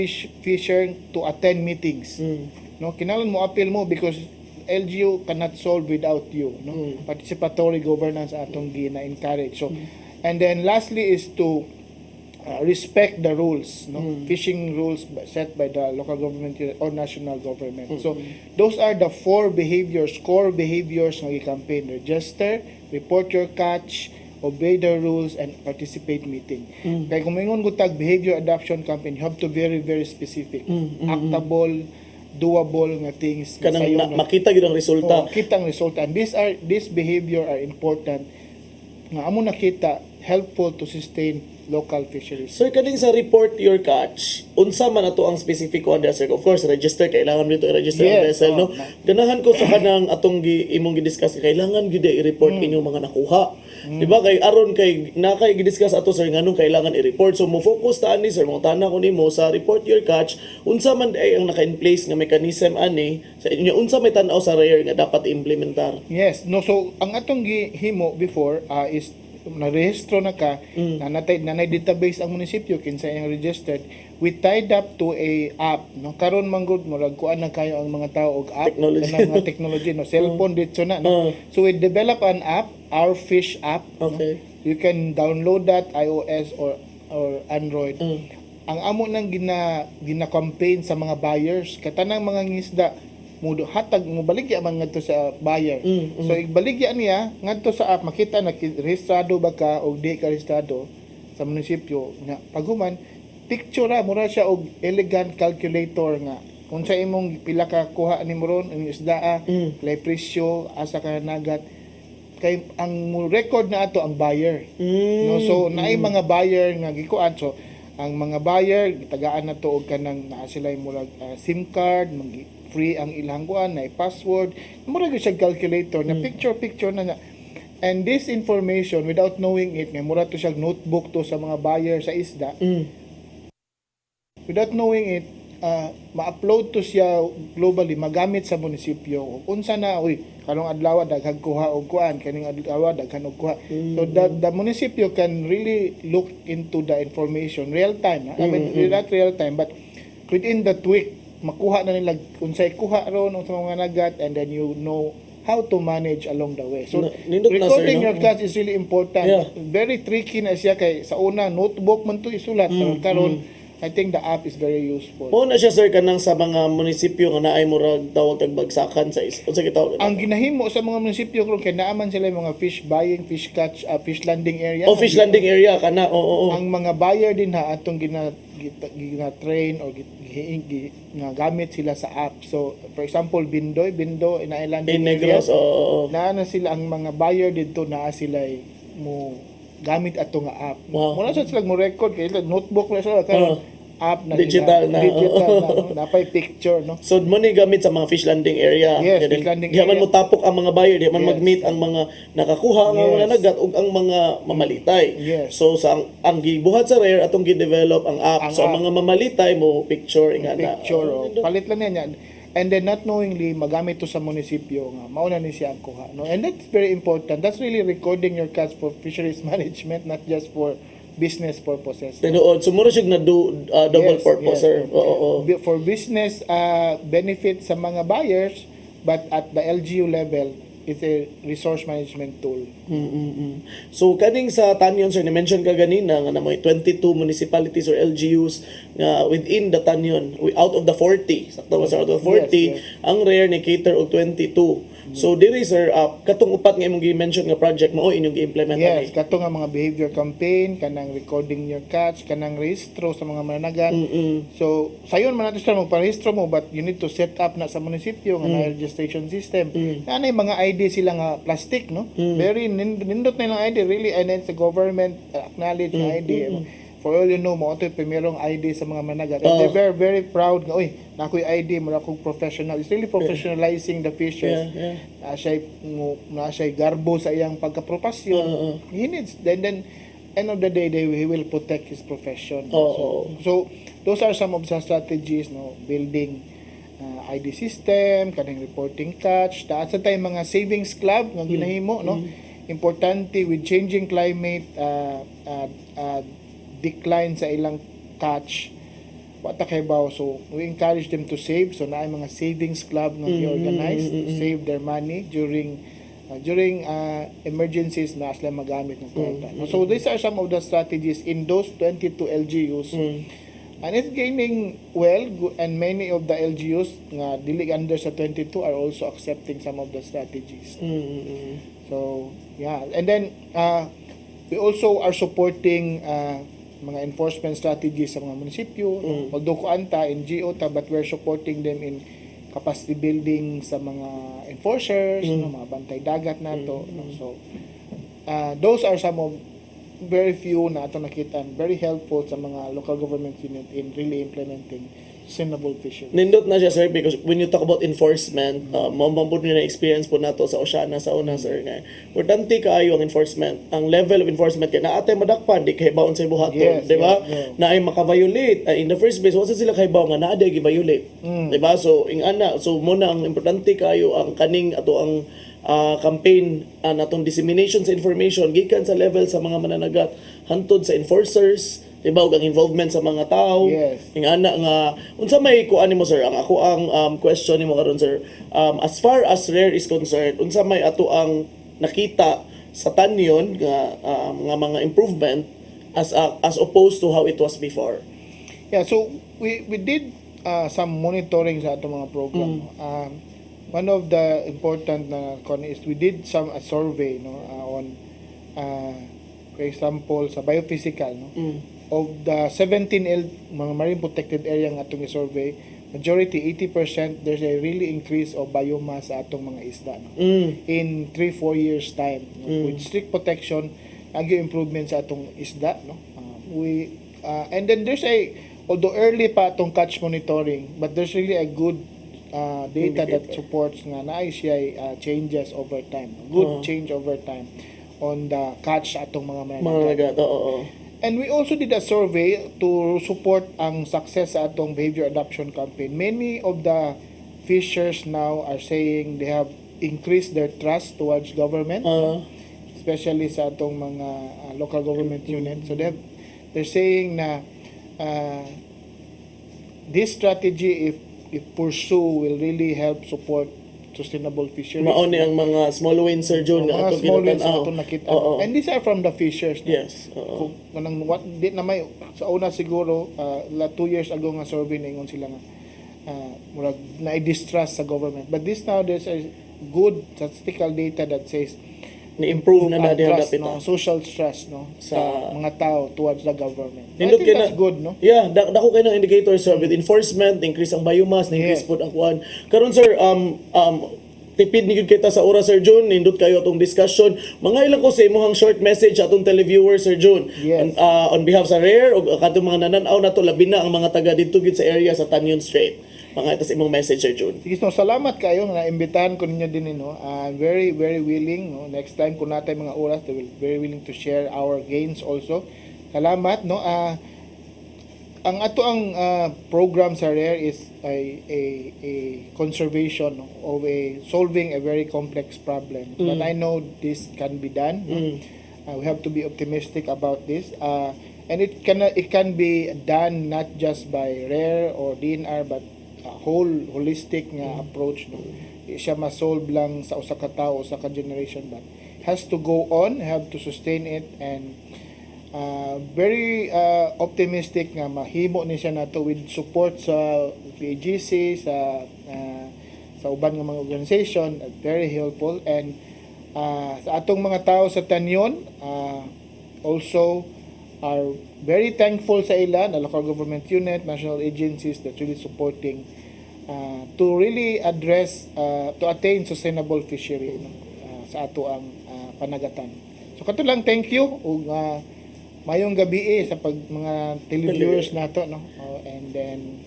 fisher to attend meetings. No, kinahanglan mo appeal mo because LGU cannot solve without you, no? Participatory governance atong gina-encourage. So and then lastly is to respect the rules, no? Fishing rules set by the local government unit or national government. So those are the 4 behaviors, core behaviors ng campaign: register, report your catch, obey the rules, and participate meeting. Kaya kung maingon ko tag behavior adoption campaign, you have to very specific, actable, doable nga things. Kanang makita gyud ang resulta. Kita ang resulta. And these behavior are important nga amo nakita helpful to sustain local fisheries. Sir, kaning sa report your catch, unsa man ato ang specific one there, sir? Of course, register, kailangan dito i-register ang Yes, vessel, no? Ganahan ko sa kanang atong imong gi-discuss, kailangan gyud i-report inyong mga nakuha. Di ba? Kay aron kay nakay gi-discuss ato, sir, nganong kailangan i-report. So mo focus ta ani, sir, mo tana ko nimo sa report your catch, unsa man ay ang naka in place nga mechanism ani sa inyo, unsa may tan-aw sa RARE nga dapat implementar. Yes, no, so ang atong gihimo before is na-rehistro na ka, na database ang munisipyo kinsa yung registered, we tied up to a app, no? Karon manggod murag kuan na kayo ang mga tao og app, Technology. kanang mga technology, no? Cellphone dito na, no? So we develop an app, our fish app, Okay. no? You can download that iOS or Android. Ang amo nang gina-campaign sa mga buyers, katanang mga ngisda mo hatag mo baligya man ngadto sa buyer. So igbaligya niya ngadto sa app, makita na rehistrado ba ka o di ka rehistrado sa munisipyo nga paghuman picture mura siya og elegant calculator nga kung sa imong pila ka kuha nimo ron ang isdaa, lay presyo, asa ka nagat, kay ang record na ato ang buyer. No, so naay mga buyer nga gikuan, so ang mga buyer gitagaan na to og kanang naa sila murag SIM card, free ang ilang kuan na password, mura gyud siya calculator na picture na. And this information, without knowing it, nga mura to siya notebook to sa mga buyer sa isda. Without knowing it, ma-upload to siya globally, magamit sa munisipyo. Unsa na, kanong adlaw daghang kuha og kuan, kaning adlaw daghan og kuha. So the munisipyo can really look into the information real time. I mean, not real time, but within that week, makuha na nila unsay kuha ron sa mga nagat, and then you know how to manage along the way. So Nindot na, sir, recording no? your catch is really important. Yeah. Very tricky na siya kay sa una notebook man to isulat, karon I think the app is very useful. Mo na siya sir kanang sa mga munisipyo nga naay murag tawag kag bagsakan sa unsa gitawag? Ang ginahimo sa mga munisipyo kung kay naaman sila yung mga fish buying, fish catch, fish landing area. Oh, fish landing area kana. Oo. Ang mga buyer din ha atong gina-train or nga gamit sila sa app. So for example, Bindo in island In Negros. Oo. naa na sila ang mga buyer dito naa sila mo gamit ato nga app. Wow. Muna sa sila mo record kay notebook na sila karon app na Digital na. digital na no? Napay picture no. So mo ni gamit sa mga fish landing area. Yes, Ganun. fish landing Di man area. mo tapok ang mga buyer, di man Yes. mag-meet ang mga nakakuha nga Yes. mga nagat ug ang mga mamalitay. Yes. So sa ang gibuhat sa rare atong gi-develop ang app. Ang So ang app. mga mamalitay mo picture nga na. Picture palit lang yan. And then not knowingly magamit to sa munisipyo nga mauna ni siya ang kuha no. And that's very important. That's really recording your catch for fisheries management, not just for business purposes. Tinuod. So mura siya na double Yes, purpose yes. sir. Oo. For business benefit sa mga buyers, but at the LGU level, it's a resource management tool. So kaning sa Tanyon sir, ni-mention ka ganina nga na may 22 municipalities or LGUs nga within the Tanyon, out of the 40, sakto ba sir, out of the 40, Yes, yes. ang rare ni cater og 22. So diri sir, katong upat nga imong gi-mention nga project mo inyong gi-implement Yes, ani. kato nga mga behavior campaign, kanang recording your catch, kanang rehistro sa mga mananagan. So, sayon man natin sila magparehistro mo, but you need to set up na sa munisipyo nga na registration system. Nanay mga ID sila nga plastic, no? Very nindot na ilang ID, really, and then sa government acknowledge na ID. For all you know, mo ito yung primerong ID sa mga managat. And they're very, very proud nga, uy, na ako'y ID, mura akong professional. It's really professionalizing the fishers. Yeah. Na siya'y garbo sa iyang pagkapropasyon. He needs, then end of the day, he will protect his profession. So those are some of the strategies, no, building ID system, kanang reporting catch, taas sa tayo mga savings club nga ginahimo, no. Importante with changing climate, decline sa ilang catch. Wata kay baw, so we encourage them to save. So naay mga savings club nga i-organize to save their money during emergencies na sila magamit ng kwarta. So these are some of the strategies in those 22 LGUs. And it's gaining well, and many of the LGUs nga dili under sa 22 are also accepting some of the strategies. So yeah, and then we also are supporting mga enforcement strategies sa mga munisipyo. Although kuanta NGO ta, but we're supporting them in capacity building sa mga enforcers, no, mga bantay dagat nato. No? So those are some of very few na ato nakita and very helpful sa mga local government unit in really implementing sustainable fishing. Nindot na siya sir because when you talk about enforcement, mamambod na experience po nato sa Oceana sa una sir nga. Importante kaayo ang enforcement. Ang level of enforcement kay naatay madakpan di kay baon sa buhaton, Yes, di ba? yes. Na ay maka-violate in the first place wasa sila kay baon nga naa day gi-violate. Di ba? So so muna ang importante kaayo ang kaning ato ang campaign natong dissemination sa information gikan sa level sa mga mananagat hantod sa enforcers, diba, ug ang involvement sa mga tao. Yes. Ingana nga unsa may kuan nimo sir, ang ako ang question nimo karon sir, as far as rare is concerned, unsa may ato ang nakita sa Tanyon nga mga improvement as opposed to how it was before? Yeah, so we did some monitoring sa atong mga program. One of the important na is we did a survey, no, on for example sa biophysical, no, of the 17 mga marine protected area nga atong i-survey, majority 80% there's a really increase of biomass sa atong mga isda, no, in 3-4 years time, no, with strict protection agyo improvement sa atong isda, no. And then there's although early pa atong catch monitoring, but there's really a good data that supports nga naay siya changes over time, good change over time on the catch atong mga Mga oo. And we also did a survey to support ang success sa atong behavior adoption campaign. Many of the fishers now are saying they have increased their trust towards government, especially sa atong mga local government unit. So they're saying na this strategy if pursue will really help support sustainable fisheries. Maoni ang mga small wins, Sir June, nga Mga atong small wins ginatanaw. na itong nakita. Oo. And these are from the fishers. No? Yes. Oo. Kung what di na may sa una siguro 2 years ago nga survey ningon sila nga murag na-distrust sa government, but this now there's a good statistical data that says Ni-improve na ang diha trust, dapit no? Social trust no sa mga tao towards the government. I Nindot think kay that's good, no? Yeah, dako kay ng indicators, sir, with enforcement, increase ang biomass, increase Yeah. pud ang kuan. Karon sir, tipid ni gud kita sa oras, Sir June, nindot kayo atong discussion. Mga ilang ko sa imong short message atong televiewers, Sir June. Yes. On behalf sa Rare o katong mga nananaw nato labi na ang mga taga didto gid sa area sa Tanyon Strait. Mga itas imong message, Sir June. Sige, no, salamat kayo na imbitahan ko ninyo din no. Very very willing no. Next time kung natay mga oras, they will very willing to share our gains also. Salamat no. Ang ato ang program sa Rare is a conservation no, of solving a very complex problem. But I know this can be done. No? We have to be optimistic about this. And it can be done not just by Rare or DNR but a holistic nga approach no. Di siya ma-solve lang sa usa ka tawo, usa ka generation, but has to go on, have to sustain it, and very optimistic nga mahimo ni siya nato with support sa PEJC, sa uban nga mga organization, very helpful. And sa atong mga tao sa Tanyon, also are very thankful sa ila, na local government unit, national agencies that really supporting to really address, to attain sustainable fishery no, sa ato ang panagatan. So kato lang, thank you ug mayong gabi sa pag mga televiewers nato no. And then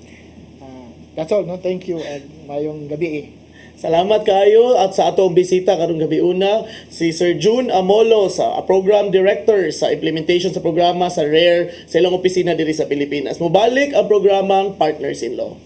that's all no. Thank you and mayong gabi. Salamat kayo at sa atong bisita karong gabi una si Sir June Amolo sa Program Director sa implementation sa programa sa Rare sa ilang opisina diri sa Pilipinas. Mubalik ang programang Partners in Law.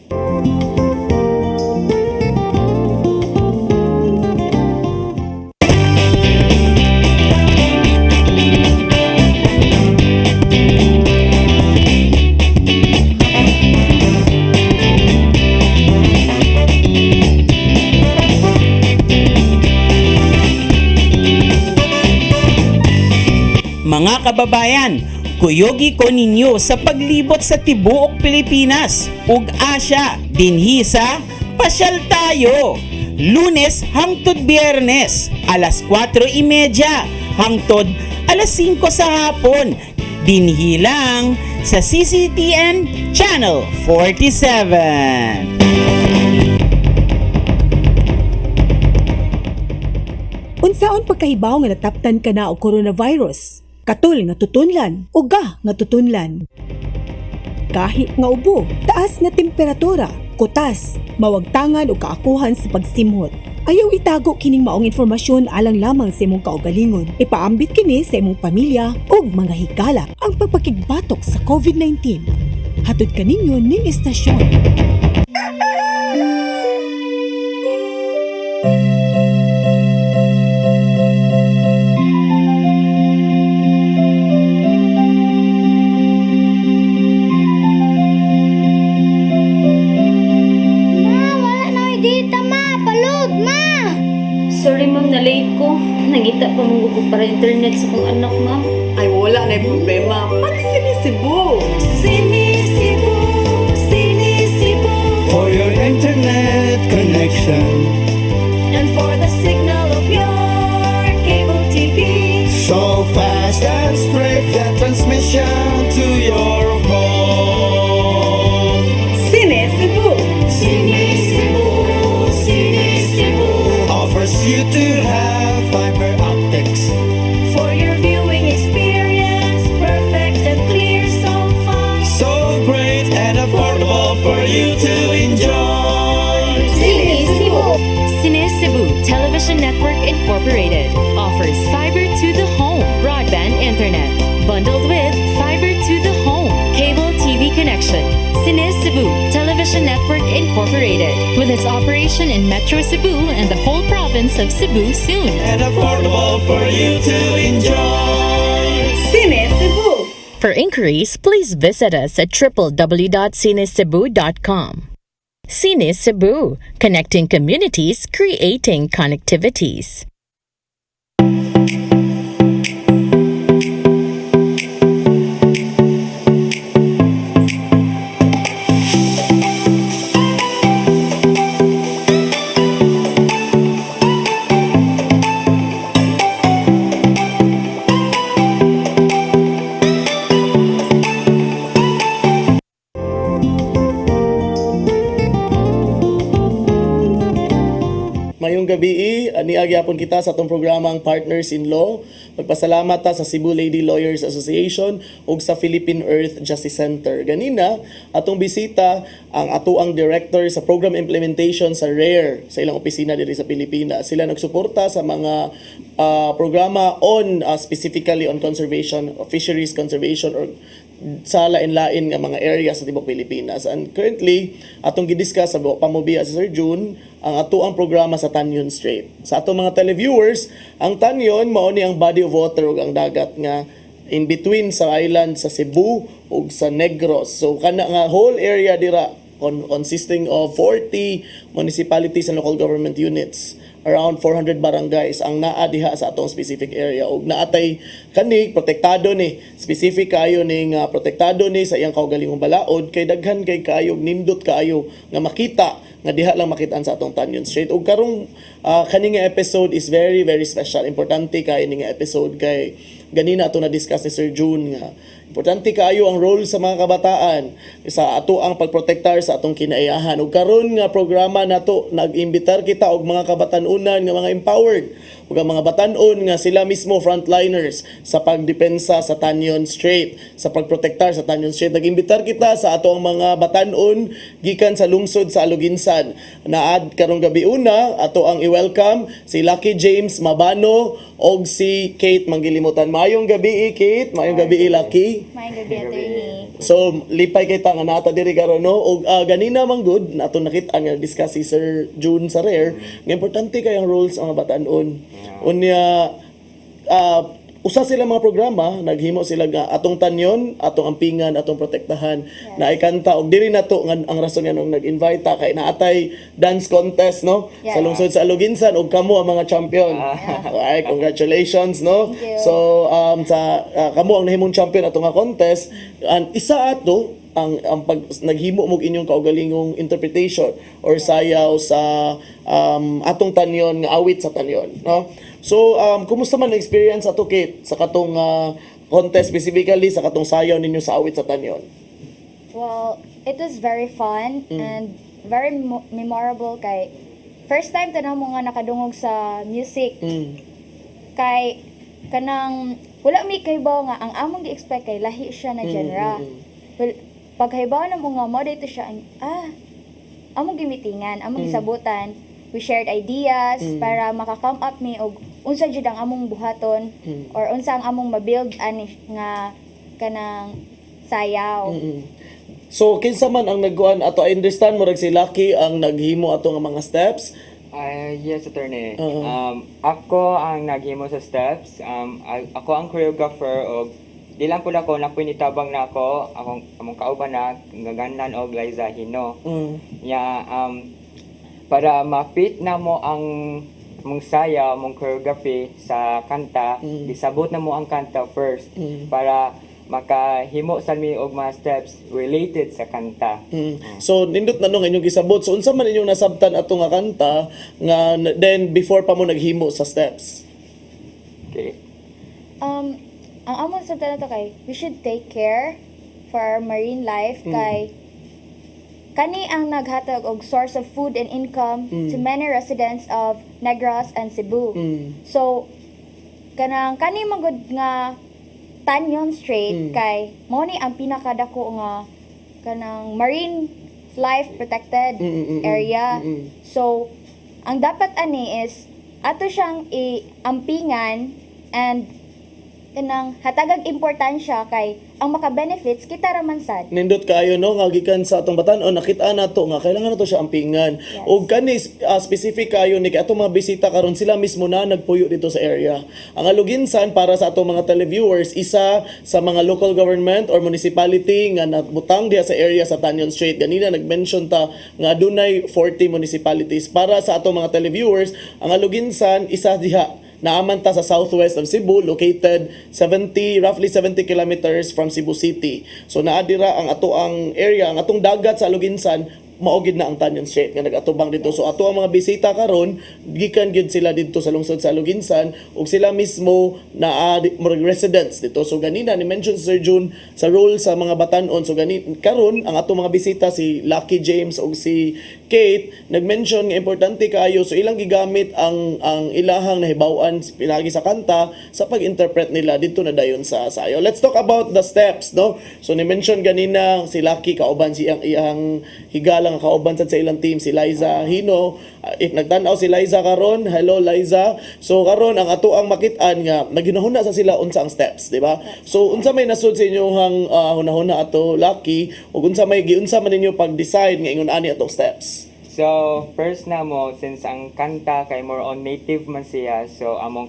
Mga kababayan, kuyogi ko ninyo sa paglibot sa tibuok Pilipinas ug Asya dinhi sa Pasyal Tayo. Lunes hangtod Biyernes, alas 4:30 hangtod alas 5 sa hapon. Dinhi lang sa CCTN Channel 47. Unsaon pagkahibaw nga nataptan ka na og coronavirus? Katul nga tutunlan o ga nga tutunlan. Kahit nga ubo, taas nga temperatura, kutas, mawagtangan o kaakuhan sa pagsimhot. Ayaw itago kining maong informasyon alang lamang sa imong kaugalingon. Ipaambit kini sa imong pamilya o mga higala ang pagpakigbatok sa COVID-19. Hatod kaninyo ning istasyon. Sorry ma'am, na-late ko. Nangita pa mong ko para internet sa kong anak ma'am. Ay, wala na yung problema. Pag sinisibo. Sinisibo, sinisibo. For your internet connection And for the signal of your cable TV. so fast and straight, the transmission to your home. Sinisibo. Sinisibo, sinisibo offers you to have fiber optics. For your viewing experience, perfect and clear so far. So great and affordable for you to enjoy. Cine Cebu Television Network Incorporated offers fiber to the home broadband internet bundled with fiber to the home cable TV connection. Cine Cebu Television Network Incorporated with its operation in Metro Cebu and the whole province of Cebu soon. And affordable for you to enjoy. Sinisibo. For inquiries, please visit us at www.cinecebu.com. Cine Cebu, connecting communities, creating connectivities. Mayong gabi, niagyapon kita sa atong programang Partners in Law. Magpasalamat ta sa Cebu Lady Lawyers Association ug sa Philippine Earth Justice Center. Ganina, atong bisita ang atuang director sa program implementation sa RARE sa ilang opisina diri sa Pilipinas. Sila nagsuporta sa mga programa on specifically on conservation, fisheries conservation or sa lain-lain nga mga areas sa tibok Pilipinas. And currently, atong gidiscuss sa pamubiya sa Sir June, ang ato ang programa sa Tanyon Strait. Sa atong mga televiewers, ang Tanyon mao ni ang body of water ug ang dagat nga in between sa island sa Cebu ug sa Negros. So kana nga whole area dira consisting of 40 municipalities and local government units, around 400 barangays ang naa diha sa atong specific area ug naatay kani protektado ni specific kayo ning protektado ni sa iyang kaugalingong balaod kay daghan kay kayo nindot kayo nga makita nga diha lang makitaan sa atong Tanyon Strait ug karong kani nga episode is very very special. Importante kay ni nga episode kay ganina ato na discuss ni Sir June nga importante kaayo ang role sa mga kabataan sa ato ang pagprotektar sa atong kinaiyahan. Ug karon nga programa nato nag-imbitar kita og mga kabatanunan nga mga empowered ug ang mga batanon nga sila mismo frontliners sa pagdepensa sa Tanyon Strait, sa pagprotektar sa Tanyon Strait. Nag-imbitar kita sa ato ang mga batanon gikan sa lungsod sa Aluginsan. Naad karong gabi una ato ang i-welcome si Lucky James Mabano og si Kate Manggilimutan. Mayong gabi Kate, mayong gabi Lucky. Mayong gabi, Atty. So lipay kita nga nata diri karon no og ganina man good nato nakita nga discuss si Sir June sa RARE nga importante kay ang roles ang mga batanon. Unya usa sila mga programa naghimo sila nga atong tanyon, atong ampingan, atong protektahan na ikanta og diri nato nga ang rason nga nung nag-invite ta kay naatay dance contest no sa lungsod sa Aluginsan ug kamo ang mga champion. Ay, congratulations no. So sa kamo ang nahimong champion atong nga contest and isa ato ang pag naghimo mo inyong kaugalingong interpretation or sayaw sa atong tanyon nga awit sa tanyon no. So kumusta man ang experience ato Kate sa katong contest specifically sa katong sayaw ninyo sa awit sa tanyon? Well, it was very fun and very memorable kay first time tanang mo nga nakadungog sa music. Kay kanang wala mi kay ba nga ang among gi-expect kay lahi siya na genre. Well, paghibaw na mo nga mo dito siya among gimitingan, among gisabutan. We shared ideas para maka-come up mi og unsa jud ang among buhaton or unsa ang among ma-build ani nga kanang sayaw. So kinsa man ang nagkuan ato I understand mo rag si Lucky ang naghimo ato nga mga steps. Yes, attorney. Ako ang naghimo sa steps. Ako ang choreographer og di lang pud ako napinitabang na ako among kauban na ngaganan og Liza Hino. Para ma-fit na mo ang mong sayaw, mong choreography sa kanta, isabot na mo ang kanta first para makahimo sa mi og mga steps related sa kanta. So nindot na nung inyong gisabot. So unsa man inyong nasabtan ato nga kanta nga then before pa mo naghimo sa steps? Okay. Ang among sabtan nato kay we should take care for our marine life kay kani ang naghatag og source of food and income to many residents of Negros and Cebu. So kani magud nga Tanyon Strait kay mao ni ang pinakadako nga kanang marine life protected area. So ang dapat ani is ato siyang iampingan and kanang hatagag importansya kay ang maka-benefits kita raman sad. Nindot kayo no nga gikan sa atong batan-on nakita nato nga kailangan nato siya ampingan. Yes. Og kani specific kayo ni kay atong mga bisita karon sila mismo na nagpuyo dito sa area. Ang aluginsan para sa atong mga televiewers isa sa mga local government or municipality nga nabutang diha sa area sa Tanyon Strait. Ganina nag-mention ta nga adunay 40 municipalities para sa atong mga televiewers. Ang aluginsan isa diha naaman ta sa southwest of Cebu, located roughly 70 kilometers from Cebu City. So naadira ang atoang area, ang atong dagat sa Aluginsan, maugid na ang Tanyon Strait nga nagatubang dito. So ato ang mga bisita karon gikan gyud sila dito sa lungsod sa Aluginsan ug sila mismo na residents dito. So ganina ni mention Sir June sa role sa mga batan-on. So karon ang ato mga bisita si Lucky James ug si Kate nag-mention nga importante kaayo so ilang gigamit ang ilahang nahibaw-an pinagi sa kanta sa pag-interpret nila dito na dayon sa sayo. Let's talk about the steps, no? So ni mention ganina si Lucky kauban si iyang higala nga kauban sad sa ilang team si Liza Hino. If nagtan-aw si Liza karon, hello Liza. So karon ang ato ang makit-an nga naghinahuna sa sila unsa ang steps, di ba? So unsa may nasud sa inyong hunahuna ato Lucky ug unsa may giunsa man ninyo pag-decide nga ingon ani atong steps? So, first na mo, since ang kanta kay more on native man siya, so among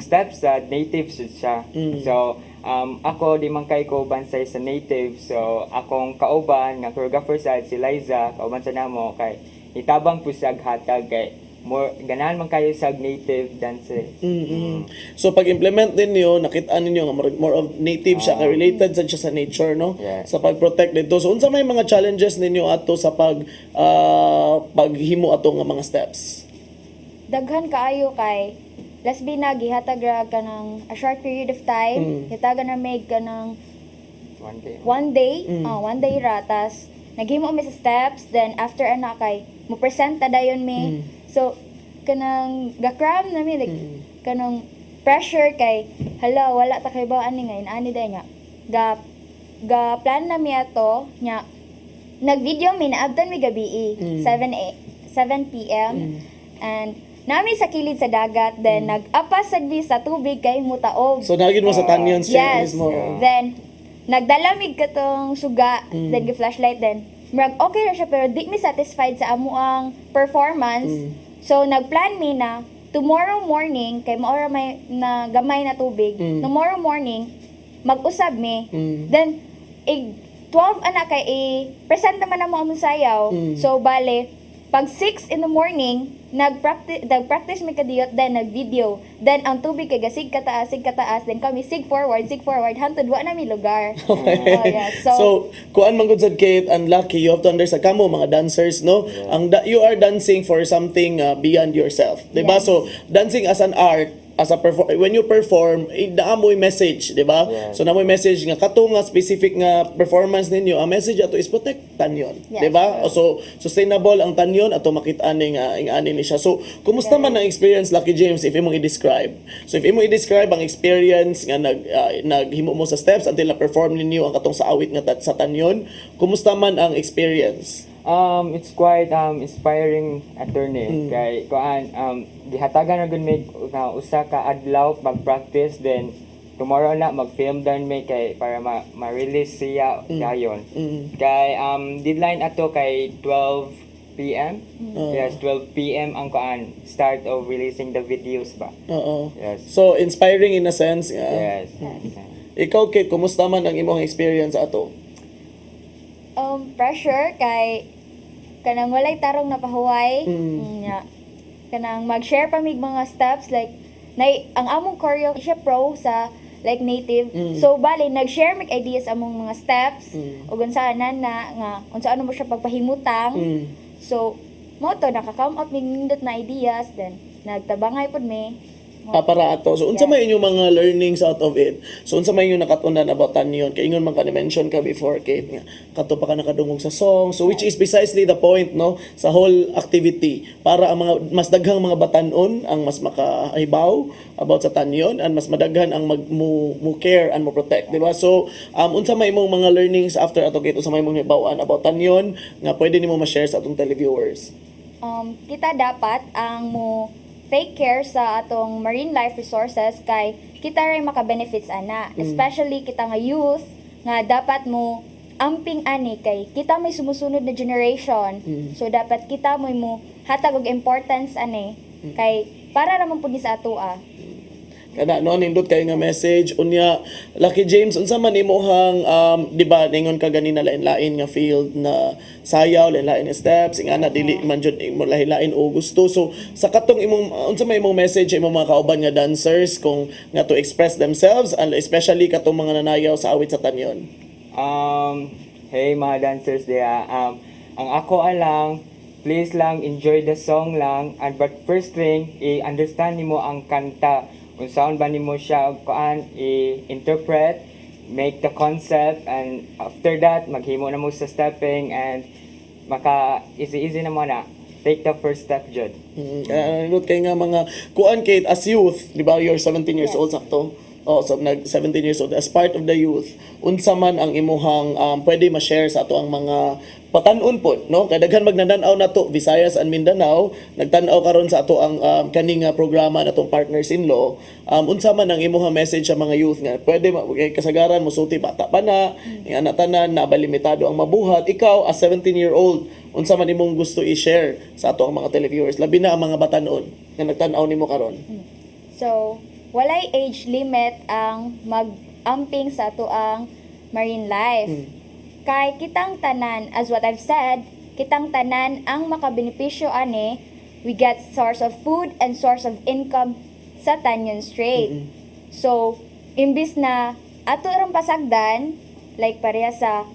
steps sa native siya. So, ako di man kay kauban sa native, so akong kauban nga choreographer side si Liza, kauban sa namo kay itabang po siya hatag kay more ganahan man kayo sa native dances. So pag-implement din niyo nakita ninyo nga more of native siya kay related sad siya sa nature, no? Yeah. Sa pag-protect dito. So unsa may mga challenges ninyo ato sa paghimo ato nga mga steps? Daghan kaayo kay last na gihatag ra kanang a short period of time, hitagan na make kanang one day ratas naghimo mi sa steps, then after ana kay mo present ta dayon mi. So kanang gakram na mi like kanang pressure kay hala wala ta kay ba ani nga inani day nga ga plan na mi ato nya nag-video mi naabtan mi gabi 7 p.m. and nami sa kilid sa dagat, then nag-apas sagbi sa tubig kay mutaog. So nagid mo sa Tanyon Strait Yes. mismo. Then nagdalamig katong suga, then gi-flashlight, then murag okay na siya pero di mi satisfied sa amo ang performance. So nagplan mi na tomorrow morning kay maora may na gamay na tubig. Tomorrow morning mag-usab mi. Then 12 ana kay present naman na mo among sayaw. So bale pag 6 in the morning nagpractice mi kadiyot, then nag-video, then ang tubig kay sig kataas, then kami sig forward hantod wa na mi lugar. Yeah. So kuan man gud sad Kate and Lucky, you have to understand kamo mga dancers, no? You are dancing for something beyond yourself, diba? Yes. So dancing as an art, as a when you perform, naamoy message, di ba? Yeah. So naamoy message nga kato nga specific nga performance ninyo, ang message ato is protect tanyon, Yes. di ba? So sustainable ang tanyon ato makit-an nga ingani ni siya. So kumusta man ang experience, Lucky James, if imong i-describe? So if imong i-describe ang experience nga naghimo mo sa steps until na-perform ninyo ang katong sa awit nga sa tanyon, kumusta man ang experience? It's quite inspiring attorney kay kuan gihatagan na gud mig usa ka adlaw mag-practice, then tomorrow na mag-film dan may kay para ma-release siya dayon. Kay deadline ato kay 12 p.m. Yes, 12 p.m. ang kuan start of releasing the videos ba. Oo. Yes. So inspiring in a sense. Yes. Ikaw Kate, kumusta man ang imong experience ato? Pressure kay kanang walay tarong na pahuway. Kanang mag-share pa mig mga steps like ang among choreo siya pro sa like native. So bali nag-share mig ideas among mga steps ug unsaanan na nga unsaano mo siya pagpahimutang. So mo to nakaka-come up mig nindot na ideas, then nagtabangay pud mi. Para ato. So unsa may inyong mga learnings out of it? So unsa may inyong nakatunan about tanyon? Kay ingon man ka mention ka before Kate nga kadto pa ka nakadungog sa song. So which is precisely the point, no, sa whole activity para ang mga mas daghang mga batan-on ang mas makahibaw about sa tanyon and mas madaghan ang mo care and mo protect, di ba? So unsa may imong mga learnings after ato Kate, unsa may imong hibaw-an about tanyon nga pwede nimo ma-share sa atong televiewers? Kita dapat ang mo take care sa atong marine life resources kay kita ray maka-benefits ana. Especially kita nga youth nga dapat mo amping ani kay kita may sumusunod na generation. So dapat kita mo hatag og importance ani kay para naman pud ni sa atoa. Kana no nindot kay nga message unya Lucky James unsa man imong di ba ningon ka ganina lain-lain nga field na sayaw lain-lain nga steps ingana dili man jud imo lain-lain o gusto. So sa katong imong unsa may imong message imong mga kauban nga dancers kung nga to express themselves and especially katong mga nanayaw sa awit sa tanyon. Hey mga dancers diya, ang ako alang, please lang enjoy the song lang, and but first thing i-understand nimo ang kanta. Kung saan ba nimo siya i-interpret, make the concept, and after that maghimo na mo sa stepping and maka easy na mo na take the first step jud. Nindot kay nga mga kuan kay as youth, di ba you're 17 years old sakto. Oh, so nag 17 years old as part of the youth, unsa man ang imuhang pwede ma-share sa ato ang mga patan-on po, no? Kay daghan magnananaw na to Visayas and Mindanao, nagtan-aw karon sa ato ang kaning programa natong Partners in Law. Unsa man ang imuhang message sa mga youth nga pwede kasagaran mo sulti bata pa na, ang anak tanan na limitado ang mabuhat. Ikaw as 17-year-old, unsa man imong gusto i-share sa ato ang mga televiewers, labi na ang mga batan-on nga nagtan-aw nimo karon? So, walay age limit ang mag-amping sa ato ang marine life. Kay kitang tanan, as what I've said, kitang tanan ang makabenepisyo ani, we get source of food and source of income sa Tanyon Strait. So, imbis na ato rang pasagdan, like pareha sa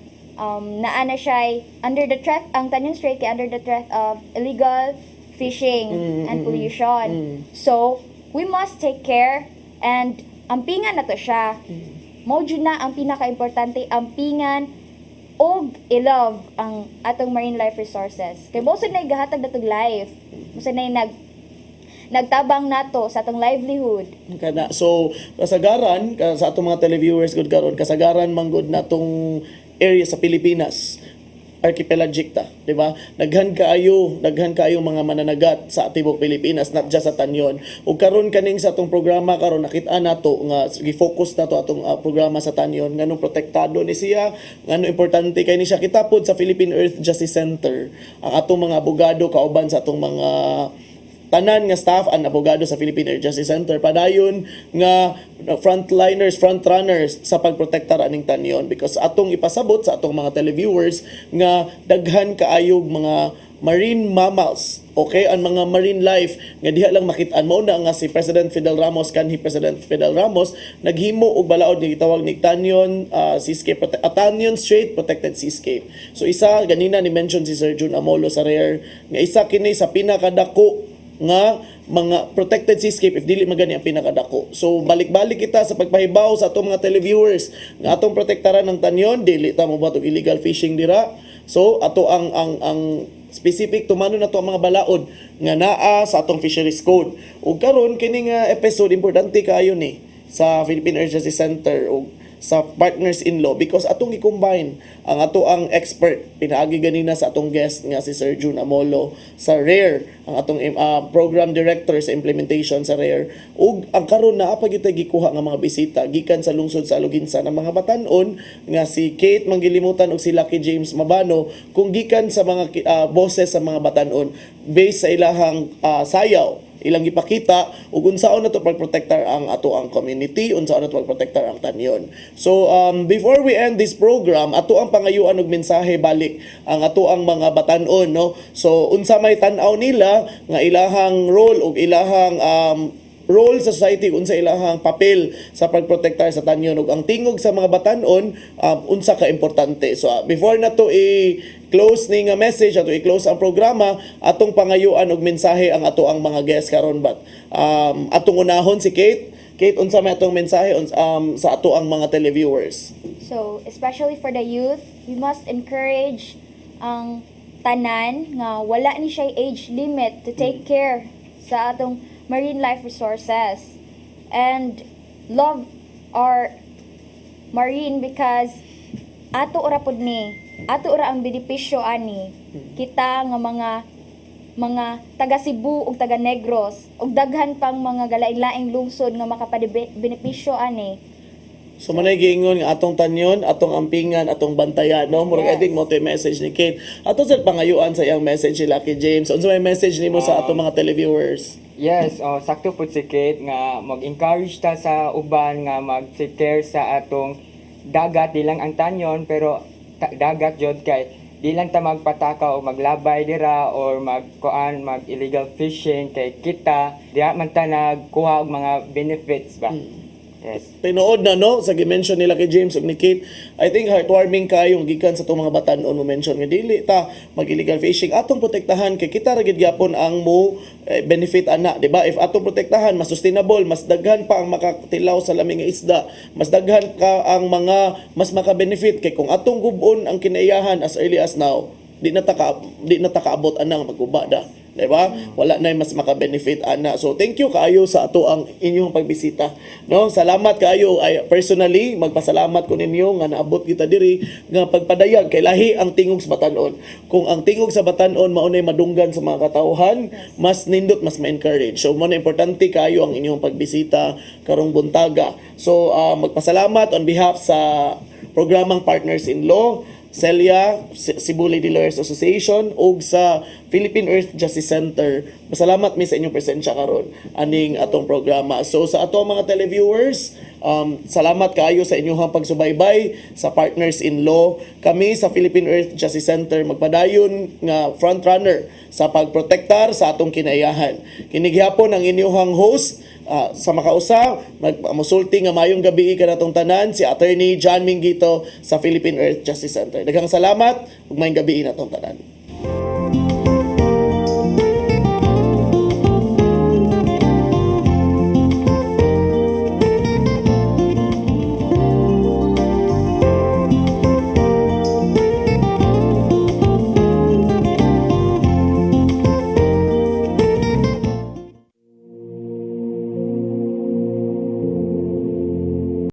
naana siya under the threat, ang Tanyon Strait kay under the threat of illegal fishing and pollution. So, we must take care and ampingan na to siya. Mao jud na ang pinaka-importante, ampingan og i-love ang atong marine life resources. Kay bosod na igahatag natong life. Bosod na nagtabang nato sa atong livelihood. Kana so kasagaran sa atong mga televiewers gud karon, kasagaran manggod natong area sa Pilipinas. Archipelagic ta, di ba? Daghan kaayo mga mananagat sa tibok Pilipinas, not just sa Tanyon. Ug karon kaning sa atong programa karon nakita nato nga gi-focus nato atong programa sa Tanyon nganong protektado ni siya, ngano importante kay ni siya kitapod sa Philippine Earth Justice Center. Ang atong mga abogado kauban sa atong mga tanan nga staff and abogado sa Philippine Earth Justice Center padayon nga frontrunners sa pagprotektar aning tanyon, because atong ipasabot sa atong mga televiewers nga daghan kaayog mga marine mammals, okay, ang mga marine life nga diha lang makit-an. Mao na nga si President Fidel Ramos naghimo og balaod ni gitawag ni Tanyon Seascape Tanyon Strait Protected Seascape. So isa ganina ni mention si Sir Jun Amolo sa rare nga isa kini sa pinakadako nga mga protected seascape if dili magani ang pinakadako. So balik-balik kita sa pagpahibaw sa atong mga televiewers nga atong protektaran ng tanyon, dili ta mo batog illegal fishing dira. So ato ang specific tumano na to ang mga balaod nga naa sa atong fisheries code. Ug karon kini nga episode importante kaayo ni sa Philippine Earth Justice Center ug sa Partners in Law, because atong i-combine ang ato ang expert pinaagi ganina sa atong guest nga si Sir Jun Amolo sa RARE, ang atong program director sa implementation sa RARE, ug ang karon na apag gikuha nga mga bisita gikan sa lungsod sa Aluginsan ang mga batan-on nga si Kate Manggilimutan ug si Lucky James Mabano, kung gikan sa mga boses sa mga batan-on based sa ilahang sayaw ilang ipakita ug unsaon nato pagprotektar ang ato ang community, unsaon nato pagprotektar ang tanyon. So before we end this program, ato ang pangayuan og mensahe balik ang ato ang mga batan-on, no? So unsa may tan-aw nila nga ilahang role ug ilahang role sa society, unsa ilahang papel sa pagprotektar sa tanyon ug ang tingog sa mga batan-on unsa ka importante. So before na to i-close ni nga message ato i-close ang programa, atong pangayuan og mensahe ang ato ang mga guests karon bat atong unahon si Kate. Kate, unsa may atong mensahe sa ato ang mga televiewers? So, especially for the youth, we must encourage ang tanan nga wala ni siya age limit to take care sa atong marine life resources and love our marine, because ato ora pud ni, ato ora ang benepisyo ani kita nga mga mga taga Cebu ug taga Negros ug daghan pang mga galaing-laing lungsod nga makapabenepisyo ani. So manay giingon nga atong tanyon, atong ampingan, atong bantayan, no? Murag Yes. eding mo to yung message ni Kate. Ato sa pangayuan sa iyang message ni Lucky James. Unsa may message nimo sa atong mga televiewers? Yes, sakto po si Kate nga mag-encourage ta sa uban nga mag-take care sa atong dagat, di lang ang tanyon pero dagat jud kay di lang ta magpataka o maglabay dira or mag illegal fishing kay kita diha man ta nagkuha og mga benefits ba. Yes. Tinuod na no sa gi-mention nila kay James ug ni Kate. I think heartwarming kayong gikan sa itong mga batan-on mo mention nga dili ta mag-illegal fishing atong protektahan kay kita ra gid gyapon ang mo benefit ana, di ba? If atong protektahan mas sustainable, mas daghan pa ang makatilaw sa laming nga isda, mas daghan ka ang mga mas maka-benefit kay kung atong gubon ang kinaiyahan as early as now, di na ta kaabot anang maguba da. Di ba? Wala na mas maka-benefit ana. So thank you kaayo sa ato ang inyong pagbisita. No, salamat kaayo. Ay personally magpasalamat ko ninyo nga naabot kita diri nga pagpadayag kay lahi ang tingog sa batan-on. Kung ang tingog sa batan-on mao nay madunggan sa mga katawhan, mas nindot, mas ma-encourage. So mo na importante kaayo ang inyong pagbisita karong buntaga. So magpasalamat on behalf sa programang Partners in Law, Celia, Cebu Lady Lawyers Association ug sa Philippine Earth Justice Center. Masalamat mi sa inyong presensya karon aning atong programa. So sa atong mga televiewers, salamat kaayo sa inyong pagsubaybay sa Partners in Law. Kami sa Philippine Earth Justice Center magpadayon nga front runner sa pagprotektar sa atong kinaiyahan. Kini gihapon ang inyong host sa makausa, magmusulti nga mayong gabi kanatong tanan si Attorney John Menguito sa Philippine Earth Justice Center. Daghang salamat ug mayong gabi natong tanan.